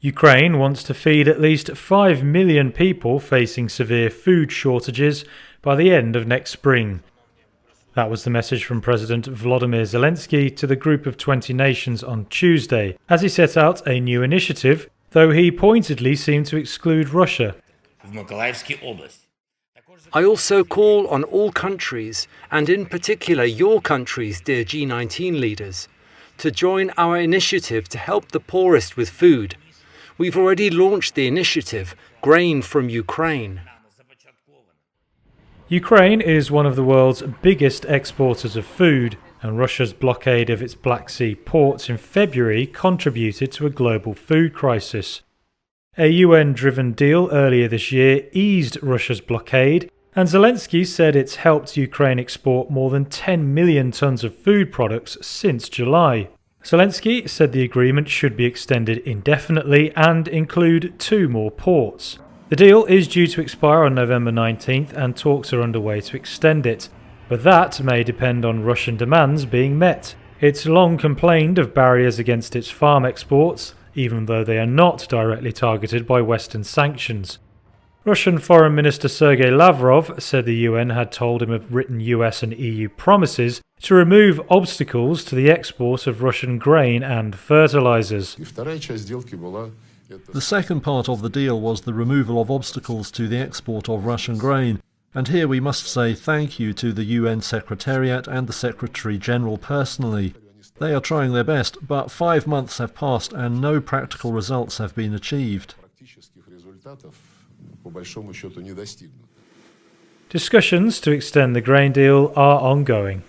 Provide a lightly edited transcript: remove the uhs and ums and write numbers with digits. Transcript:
Ukraine wants to feed at least 5 million people facing severe food shortages by the end of next spring. That was the message from President Volodymyr Zelensky to the group of 20 nations on Tuesday, as he set out a new initiative, though he pointedly seemed to exclude Russia. I also call on all countries, and in particular your countries, dear G19 leaders, to join our initiative to help the poorest with food. We've already launched the initiative, Grain from Ukraine. Ukraine is one of the world's biggest exporters of food, and Russia's blockade of its Black Sea ports in February contributed to a global food crisis. A UN-driven deal earlier this year eased Russia's blockade, and Zelensky said it's helped Ukraine export more than 10 million tons of food products since July. Zelensky said the agreement should be extended indefinitely and include 2 more ports. The deal is due to expire on November 19th and talks are underway to extend it, but that may depend on Russian demands being met. It's long complained of barriers against its farm exports, even though they are not directly targeted by Western sanctions. Russian Foreign Minister Sergei Lavrov said the UN had told him of written US and EU promises to remove obstacles to the export of Russian grain and fertilizers. The second part of the deal was the removal of obstacles to the export of Russian grain, and here we must say thank you to the UN Secretariat and the Secretary-General personally. They are trying their best, but 5 months have passed and no practical results have been achieved. Discussions to extend the grain deal are ongoing.